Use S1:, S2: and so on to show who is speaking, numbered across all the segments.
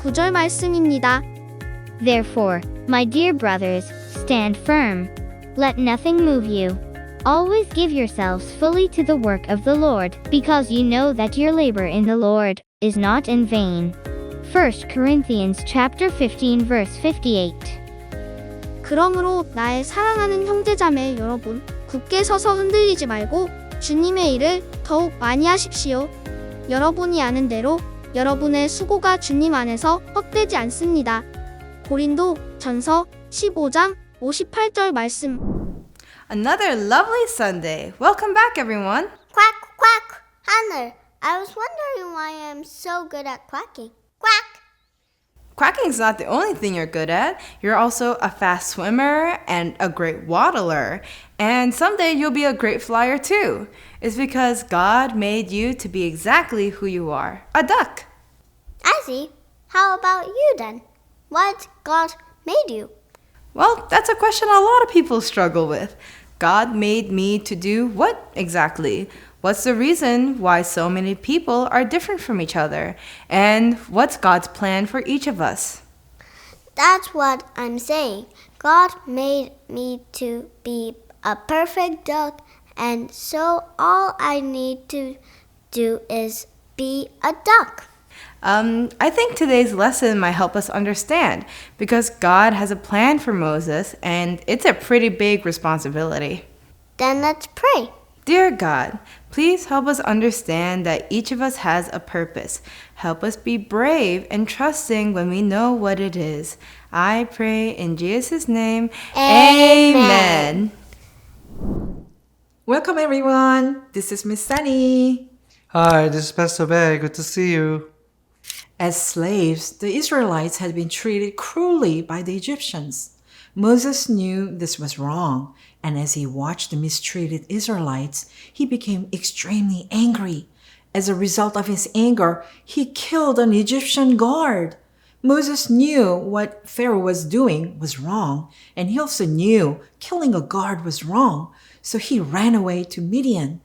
S1: 9절 말씀입니다.
S2: Therefore, my dear brothers, stand firm. Let nothing move you. Always give yourselves fully to the work of the Lord, because you know that your labor in the Lord is not in vain. 1 Corinthians chapter 15 verse 58.
S1: 그러므로 나의 사랑하는 형제자매 여러분, 굳게 서서 흔들리지 말고 주님의 일을 더욱 많이 하십시오. 여러분이 아는 대로 여러분의 수고가 주님 안에서 헛되지 않습니다. 고린도 전서 15장 58절 말씀.
S3: Another lovely Sunday. Welcome back, everyone.
S4: Quack, quack. Hannah, I was wondering why I'm so good at quacking. Quack.
S3: Quacking's not the only thing you're good at. You're also a fast swimmer and a great waddler. And someday you'll be a great flyer too. It's because God made you to be exactly who you are, a duck.
S4: I see. How about you then? What God made you?
S3: Well, that's a question a lot of people struggle with. God made me to do what exactly? What's the reason why so many people are different from each other? And what's God's plan for each of us?
S4: That's what I'm saying. God made me to be a perfect duck, and so all I need to do is be a duck.
S3: I think today's lesson might help us understand because God has a plan for Moses and it's a pretty big responsibility.
S4: Then let's pray.
S3: Dear God, please help us understand that each of us has a purpose. Help us be brave and trusting when we know what it is. I pray in Jesus' name. Amen.
S5: Welcome everyone. This is Miss Sunny.
S6: Hi, this is Pastor Bay. Good to see you.
S5: As slaves, the Israelites had been treated cruelly by the Egyptians. Moses knew this was wrong, and as he watched the mistreated Israelites, he became extremely angry. As a result of his anger, he killed an Egyptian guard. Moses knew what Pharaoh was doing was wrong, and he also knew killing a guard was wrong, so he ran away to Midian.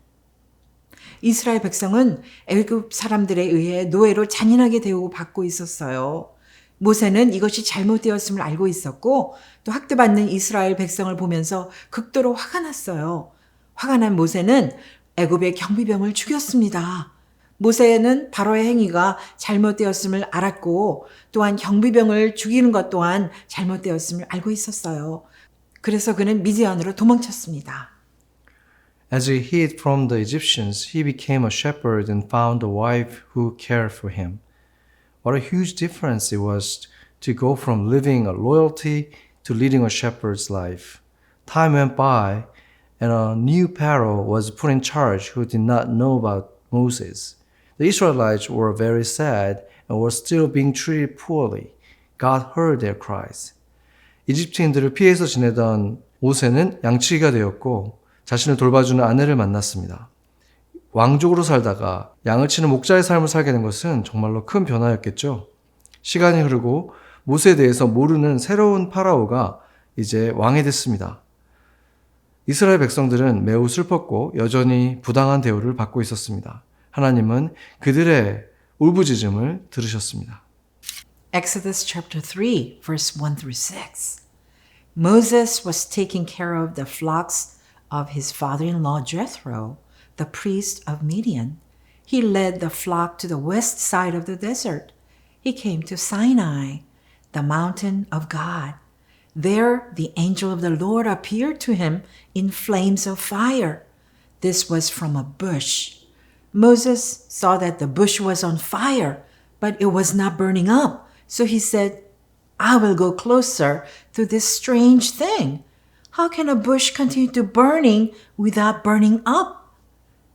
S5: 이스라엘 백성은 애굽 사람들에 의해 노예로 잔인하게 대우받고 있었어요. 모세는 이것이 잘못되었음을 알고 있었고 또 학대받는 이스라엘 백성을 보면서 극도로 화가 났어요. 화가 난 모세는 애굽의 경비병을 죽였습니다. 모세는 바로의 행위가 잘못되었음을 알았고 또한 경비병을 죽이는 것 또한 잘못되었음을 알고 있었어요. 그래서 그는 미디안으로 도망쳤습니다.
S6: As he hid from the Egyptians, he became a shepherd and found a wife who cared for him. What a huge difference it was to go from living a loyalty to leading a shepherd's life. Time went by, and a new Pharaoh was put in charge who did not know about Moses. The Israelites were very sad and were still being treated poorly. God heard their cries. 이집트인들을 피해서 지내던 모세는 양치기가 되었고 자신을 돌봐주는 아내를 만났습니다. 왕족으로 살다가 양을 치는 목자의 삶을 살게 된 것은 정말로 큰 변화였겠죠. 시간이 흐르고 모세에 대해서 모르는 새로운 파라오가 이제 왕이 됐습니다. 이스라엘 백성들은 매우 슬펐고 여전히 부당한 대우를 받고 있었습니다. 하나님은 그들의 울부짖음을 들으셨습니다.
S5: Exodus chapter 3, verse 1 through 6. Moses was taking care of the flocks of his father-in-law Jethro, the priest of Midian. He led the flock to the west side of the desert. He came to Sinai, the mountain of God. There, the angel of the Lord appeared to him in flames of fire. This was from a bush. Moses saw that the bush was on fire, but it was not burning up. So he said, I will go closer to this strange thing. How can a bush continue to burning without burning up?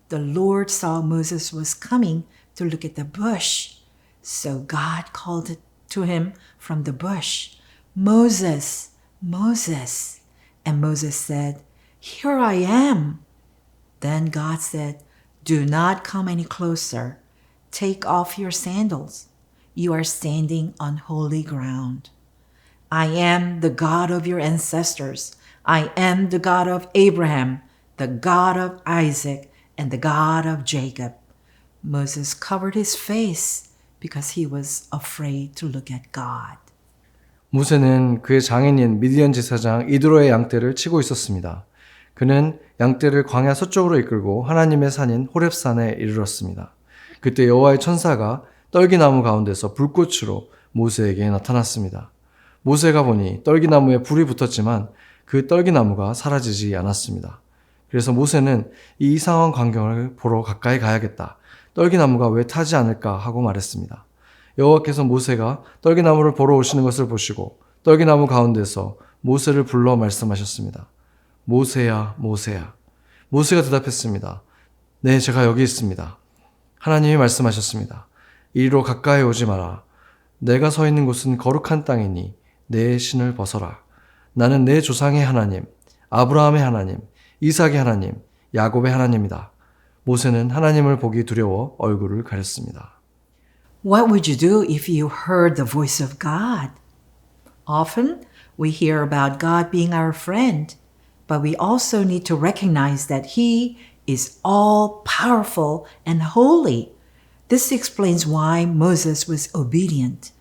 S5: The Lord saw Moses was coming to look at the bush. So God called to him from the bush, Moses, Moses. And Moses said, Here I am. Then God said, Do not come any closer. Take off your sandals. You are standing on holy ground. I am the God of your ancestors. I am the God of Abraham, the God of Isaac, and the God of Jacob. Moses covered his face because he was afraid to look at God.
S6: 모세는 그의 장인인 미디안 제사장 이드로의 양떼를 치고 있었습니다. 그는 양떼를 광야 서쪽으로 이끌고 하나님의 산인 호렙산에 이르렀습니다. 그때 여호와의 천사가 떨기나무 가운데서 불꽃으로 모세에게 나타났습니다. 모세가 보니 떨기나무에 불이 붙었지만 그 떨기나무가 사라지지 않았습니다. 그래서 모세는 이 이상한 광경을 보러 가까이 가야겠다. 떨기나무가 왜 타지 않을까 하고 말했습니다. 여호와께서 모세가 떨기나무를 보러 오시는 것을 보시고 떨기나무 가운데서 모세를 불러 말씀하셨습니다. 모세야, 모세야. 모세가 대답했습니다. 네, 제가 여기 있습니다. 하나님이 말씀하셨습니다. 이리로 가까이 오지 마라. 내가 서 있는 곳은 거룩한 땅이니 내 신을 벗어라. 나는 내 조상의 하나님, 아브라함의 하나님, 이삭의 하나님, 야곱의 하나님이다. 모세는 하나님을 보기 두려워 얼굴을 가렸습니다.
S5: What would you do if you heard the voice of God? Often we hear about God being our friend, but we also need to recognize that He is all powerful and holy. This explains why Moses was obedient,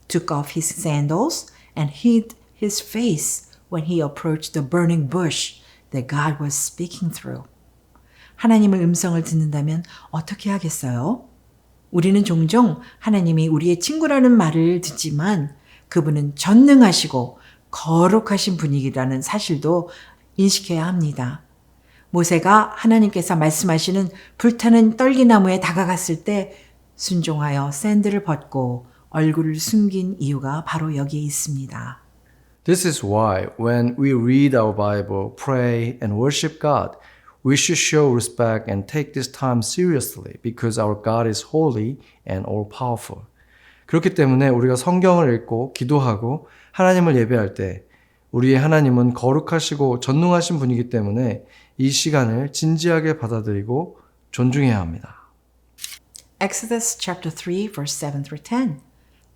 S5: took off his sandals, and hid his face when he approached the burning bush that God was speaking through. 하나님의 음성을 듣는다면 어떻게 하겠어요? 우리는 종종 하나님이 우리의 친구라는 말을 듣지만 그분은 전능하시고 거룩하신 분이라는 사실도 인식해야 합니다. 모세가 하나님께서 말씀하시는 불타는 떨기나무에 다가갔을 때 순종하여 샌들을 벗고 얼굴을 숨긴 이유가 바로 여기에 있습니다.
S6: This is why when we read our Bible, pray and worship God, we should show respect and take this time seriously because our God is holy and all-powerful. 그렇기 때문에 우리가 성경을 읽고 기도하고 하나님을 예배할 때 우리의 하나님은 거룩하시고 전능하신 분이기 때문에 이 시간을 진지하게 받아들이고 존중해야 합니다.
S5: Exodus chapter 3 verse 7 through 10.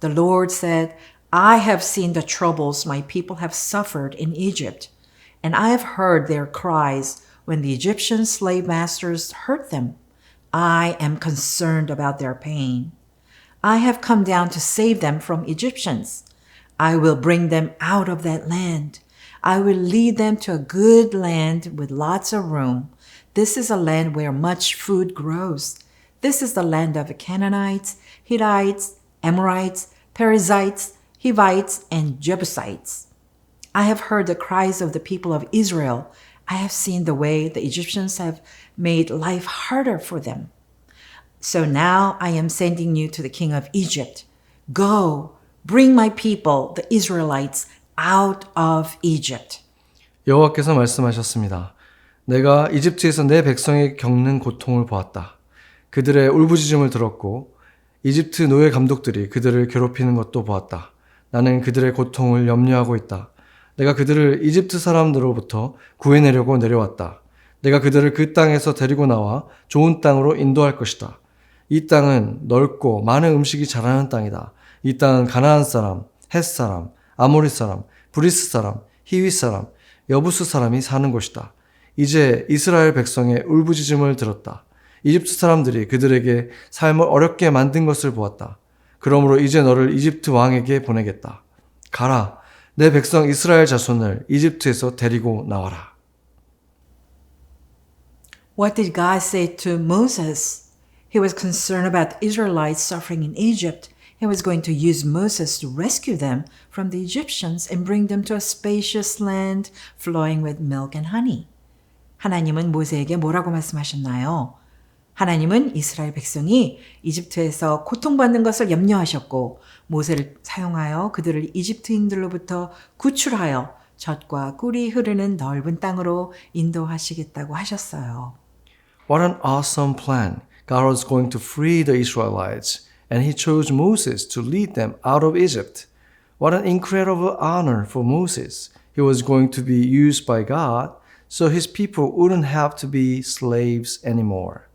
S5: The Lord said, I have seen the troubles my people have suffered in Egypt, and I have heard their cries when the Egyptian slave masters hurt them. I am concerned about their pain. I have come down to save them from Egyptians. I will bring them out of that land. I will lead them to a good land with lots of room. This is a land where much food grows. This is the land of Canaanites, Hittites, Amorites, Perizzites, Hivites, and Jebusites. I have heard the cries of the people of Israel. I have seen the way the Egyptians have made life harder for them. So now I am sending you to the king of Egypt. Go, bring my people, the Israelites, out of Egypt.
S6: 여호와께서 말씀하셨습니다. 내가 이집트에서 내 백성이 겪는 고통을 보았다. 그들의 울부짖음을 들었고 이집트 노예 감독들이 그들을 괴롭히는 것도 보았다. 나는 그들의 고통을 염려하고 있다. 내가 그들을 이집트 사람들로부터 구해내려고 내려왔다. 내가 그들을 그 땅에서 데리고 나와 좋은 땅으로 인도할 것이다. 이 땅은 넓고 많은 음식이 자라는 땅이다. 이 땅은 가나안 사람, 헷 사람, 아모리 사람, 브리스 사람, 히위 사람, 여부스 사람이 사는 곳이다. 이제 이스라엘 백성의 울부짖음을 들었다. 이집트 사람들이 그들에게 삶을 어렵게 만든 것을 보았다. 그러므로 이제 너를 이집트 왕에게 보내겠다. 가라, 내 백성 이스라엘 자손을 이집트에서 데리고 나와라.
S5: What did God say to Moses? He was concerned about the Israelites suffering in Egypt. He was going to use Moses to rescue them from the Egyptians and bring them to a spacious land flowing with milk and honey. 하나님은 모세에게 뭐라고 말씀하셨나요? 하나님은 이스라엘 백성이 이집트에서 고통받는 것을 염려하셨고 모세를 사용하여 그들을 이집트인들로부터 구출하여 젖과 꿀이 흐르는 넓은 땅으로 인도하시겠다고 하셨어요.
S6: What an awesome plan. God was going to free the Israelites and he chose Moses to lead them out of Egypt. What an incredible honor for Moses. He was going to be used by God so his people wouldn't have to be slaves anymore.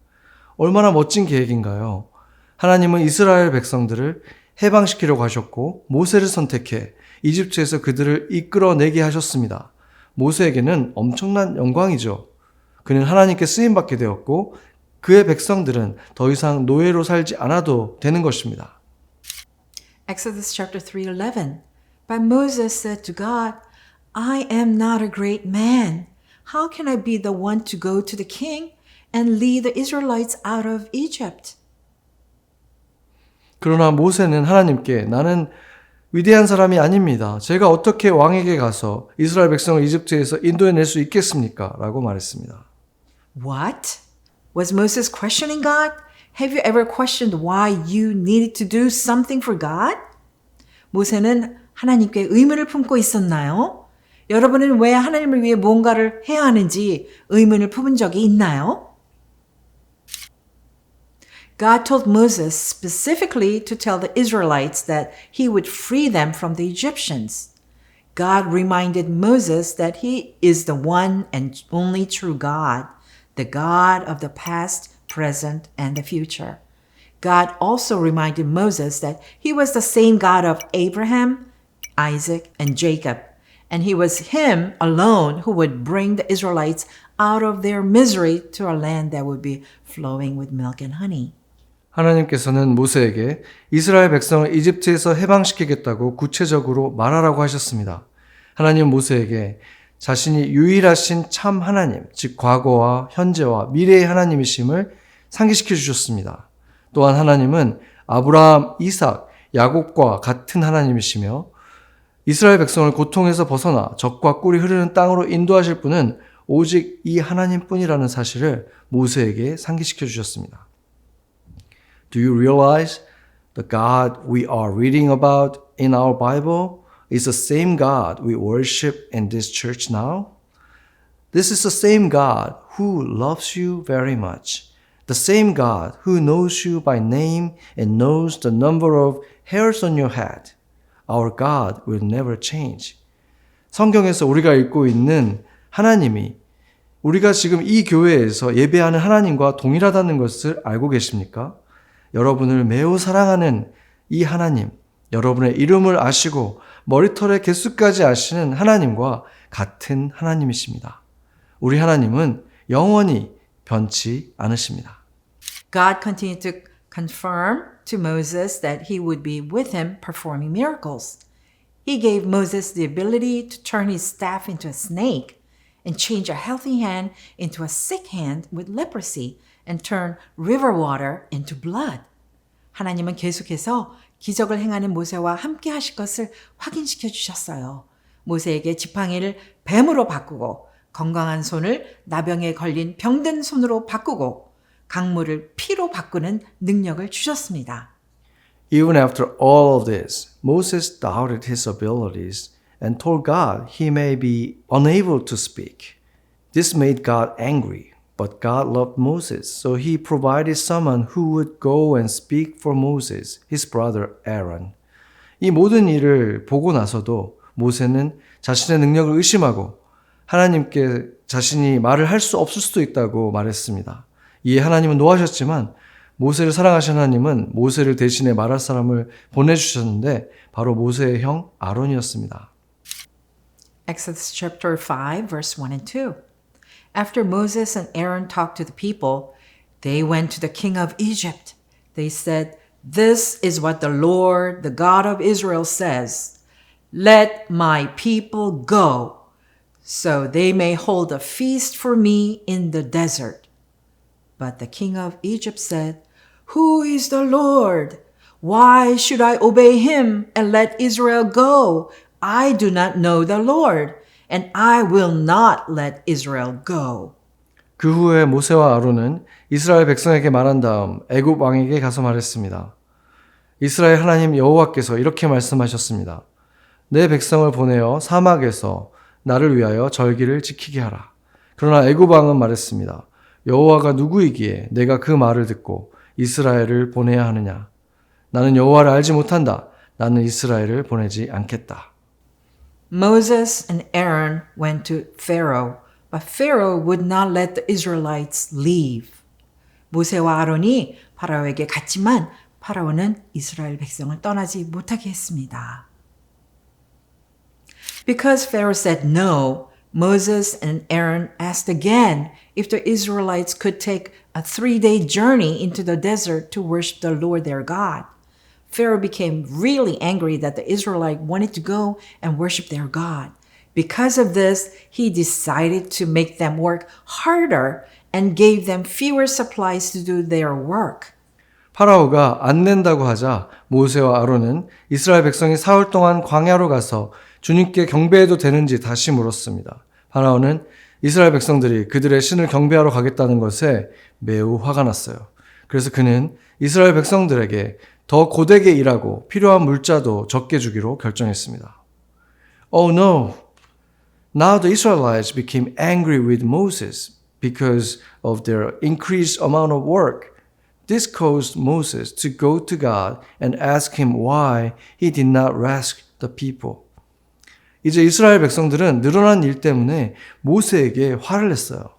S6: 얼마나 멋진 계획인가요? 하나님은 이스라엘 백성들을 해방시키려고 하셨고 모세를 선택해 이집트에서 그들을 이끌어내게 하셨습니다. 모세에게는 엄청난 영광이죠. 그는 하나님께 쓰임받게 되었고 그의 백성들은 더 이상 노예로 살지 않아도 되는 것입니다.
S5: Exodus chapter 3:11. But Moses said to God, I am not a great man. How can I be the one to go to the king and lead the Israelites out of Egypt?
S6: 그러나 모세는 하나님께 나는 위대한 사람이 아닙니다. 제가 어떻게 왕에게 가서 이스라엘 백성을 이집트에서 인도해낼 수 있겠습니까? 라고 말했습니다.
S5: What? Was Moses questioning God? Have you ever questioned why you needed to do something for God? 모세는 하나님께 의문을 품고 있었나요? 여러분은 왜 하나님을 위해 뭔가를 해야 하는지 의문을 품은 적이 있나요? God told Moses specifically to tell the Israelites that he would free them from the Egyptians. God reminded Moses that he is the one and only true God, the God of the past, present, and the future. God also reminded Moses that he was the same God of Abraham, Isaac, and Jacob, and he was him alone who would bring the Israelites out of their misery to a land that would be flowing with milk and honey.
S6: 하나님께서는 모세에게 이스라엘 백성을 이집트에서 해방시키겠다고 구체적으로 말하라고 하셨습니다. 하나님은 모세에게 자신이 유일하신 참 하나님, 즉 과거와 현재와 미래의 하나님이심을 상기시켜 주셨습니다. 또한 하나님은 아브라함, 이삭, 야곱과 같은 하나님이시며 이스라엘 백성을 고통에서 벗어나 적과 꿀이 흐르는 땅으로 인도하실 분은 오직 이 하나님뿐이라는 사실을 모세에게 상기시켜 주셨습니다. Do you realize the God we are reading about in our Bible is the same God we worship in this church now? This is the same God who loves you very much. The same God who knows you by name and knows the number of hairs on your head. Our God will never change. 성경에서 우리가 읽고 있는 하나님이 우리가 지금 이 교회에서 예배하는 하나님과 동일하다는 것을 알고 계십니까? 여러분을 매우 사랑하는 이 하나님, 여러분의 이름을 아시고 머리털의 개수까지 아시는 하나님과 같은 하나님이십니다. 우리 하나님은 영원히 변치 않으십니다.
S5: God continued to confirm to Moses that he would be with him performing miracles. He gave Moses the ability to turn his staff into a snake and change a healthy hand into a sick hand with leprosy and turn river water into blood. 하나님은 계속해서 기적을 행하는 모세와 함께 하실 것을 확인시켜 주셨어요. 모세에게 지팡이를 뱀으로 바꾸고 건강한 손을 나병에 걸린 병든 손으로 바꾸고 강물을 피로 바꾸는 능력을 주셨습니다.
S6: Even after all of this, Moses doubted his abilities and told God he may be unable to speak. This made God angry, but God loved Moses, so he provided someone who would go and speak for Moses, his brother Aaron. 이 모든 일을 보고 나서도 모세는 자신의 능력을 의심하고 하나님께 자신이 말을 할 수 없을 수도 있다고 말했습니다. 이에 하나님은 노하셨지만 모세를 사랑하신 하나님은 모세를 대신해 말할 사람을 보내주셨는데 바로 모세의 형 아론이었습니다.
S5: Exodus chapter 5, verse 1 and 2. After Moses and Aaron talked to the people, they went to the king of Egypt. They said, "This is what the Lord, the God of Israel says. Let my people go, so they may hold a feast for me in the desert." But the king of Egypt said, "Who is the Lord? Why should I obey him and let Israel go? I do not know the Lord, and I will not let Israel go."
S6: 그 후에 모세와 아론은 이스라엘 백성에게 말한 다음 애굽 왕에게 가서 말했습니다. 이스라엘 하나님 여호와께서 이렇게 말씀하셨습니다. 내 백성을 보내어 사막에서 나를 위하여 절기를 지키게 하라. 그러나 애굽 왕은 말했습니다. 여호와가 누구이기에 내가 그 말을 듣고 이스라엘을 보내야 하느냐? 나는 여호와를 알지 못한다. 나는 이스라엘을 보내지 않겠다.
S5: Moses and Aaron went to Pharaoh, but Pharaoh would not let the Israelites leave. 모세와 아론이 파라오에게 갔지만 파라오는 이스라엘 백성을 떠나지 못하게 했습니다. Because Pharaoh said no, Moses and Aaron asked again if the Israelites could take a 3-day journey into the desert to worship the Lord their God. Pharaoh became really angry that the Israelites wanted to go and worship their God. Because of this, he decided to make them work harder and gave them fewer supplies to do their work.
S6: 파라오가 안 낸다고 하자 모세와 아론은 이스라엘 백성이 사흘 동안 광야로 가서 주님께 경배해도 되는지 다시 물었습니다. 파라오는 이스라엘 백성들이 그들의 신을 경배하러 가겠다는 것에 매우 화가 났어요. 그래서 그는 이스라엘 백성들에게 더 고되게 일하고 필요한 물자도 적게 주기로 결정했습니다. Oh no! Now the Israelites became angry with Moses because of their increased amount of work. This caused Moses to go to God and ask him why he did not rescue the people. 이제 이스라엘 백성들은 늘어난 일 때문에 모세에게 화를 냈어요.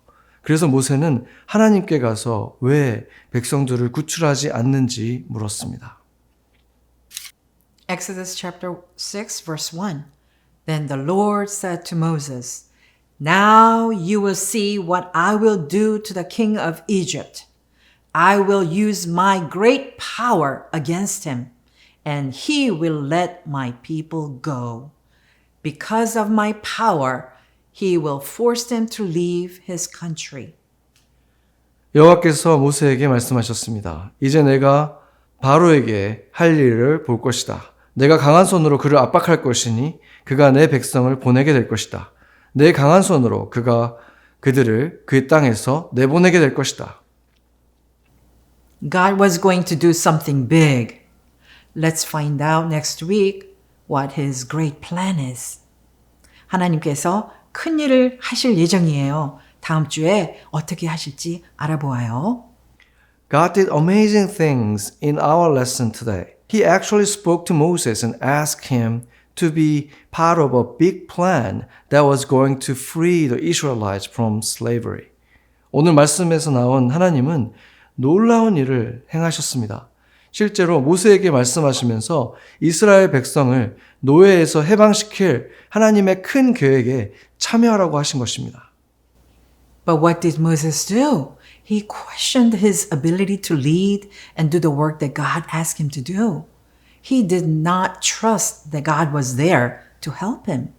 S6: 그래서 모세는 하나님께 가서 왜 백성들을 구출하지 않는지 물었습니다.
S5: Exodus chapter 6 verse 1. Then the Lord said to Moses, Now you will see what I will do to the king of Egypt. I will use my great power against him, and he will let my people go. Because of my power, he will force them to leave his country.
S6: 여호와께서 모세에게 말씀하셨습니다. 이제 내가 바로에게 할 일을 볼 것이다. 내가 강한 손으로 그를 압박할 것이니 그가 내 백성을 보내게 될 것이다. 내 강한 손으로 그가 그들을 그 땅에서 내보내게 될 것이다.
S5: God was going to do something big. Let's find out next week what his great plan is. 하나님께서 큰 일을 하실 예정이에요. 다음 주에 어떻게 하실지 알아보아요.
S6: God did amazing things in our lesson today. He actually spoke to Moses and asked him to be part of a big plan that was going to free the Israelites from slavery. 오늘 말씀에서 나온 하나님은 놀라운 일을 행하셨습니다. 실제로 모세에게 말씀하시면서 이스라엘 백성을 노예에서 해방시킬 하나님의 큰 계획에 참여하라고 하신 것입니다.
S5: But what did Moses do? He questioned his ability to lead and do the work that God asked him to do. He did not trust that God was there to help him.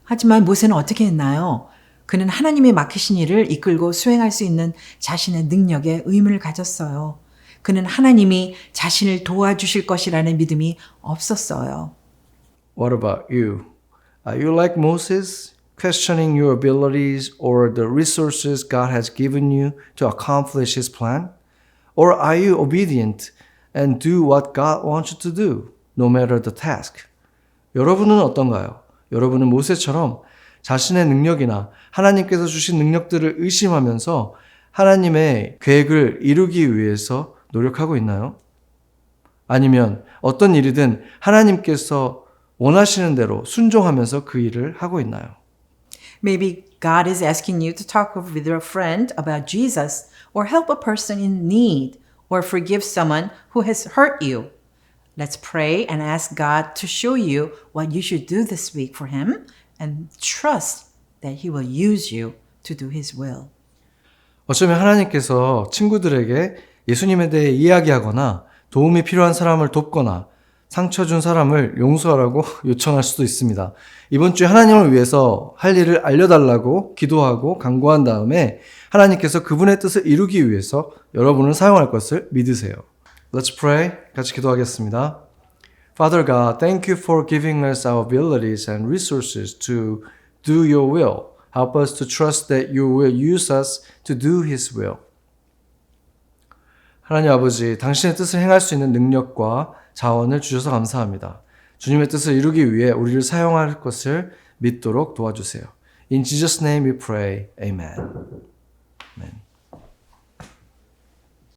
S5: 하지만 모세는 어떻게 했나요? 그는 하나님의 맡기신 일을 이끌고 수행할 수 있는 자신의 능력에 의문을 가졌어요. 그는 하나님이 자신을 도와주실 것이라는 믿음이 없었어요.
S6: What about you? Are you like Moses, questioning your abilities or the resources God has given you to accomplish His plan? Or are you obedient and do what God wants you to do, no matter the task? 여러분은 어떤가요? 여러분은 모세처럼 자신의 능력이나 하나님께서 주신 능력들을 의심하면서 하나님의 계획을 이루기 위해서 노력하고 있나요? 아니면 어떤 일이든 하나님께서 원하시는 대로 순종하면서 그 일을 하고 있나요?
S5: Maybe God is asking you to talk with your friend about Jesus or help a person in need or forgive someone who has hurt you. Let's pray and ask God to show you what you should do this week for Him and trust that He will use you to do His will.
S6: 어쩌면 하나님께서 친구들에게 예수님에 대해 이야기하거나 도움이 필요한 사람을 돕거나 상처 준 사람을 용서하라고 요청할 수도 있습니다. 이번 주에 하나님을 위해서 할 일을 알려달라고 기도하고 간구한 다음에 하나님께서 그분의 뜻을 이루기 위해서 여러분을 사용할 것을 믿으세요. Let's pray. 같이 기도하겠습니다. Father God, thank you for giving us our abilities and resources to do your will. Help us to trust that you will use us to do His will. 하나님 아버지, 당신의 뜻을 행할 수 있는 능력과 자원을 주셔서 감사합니다. 주님의 뜻을 이루기 위해 우리를 사용할 것을 믿도록 도와주세요. In Jesus' name we pray. Amen. Amen.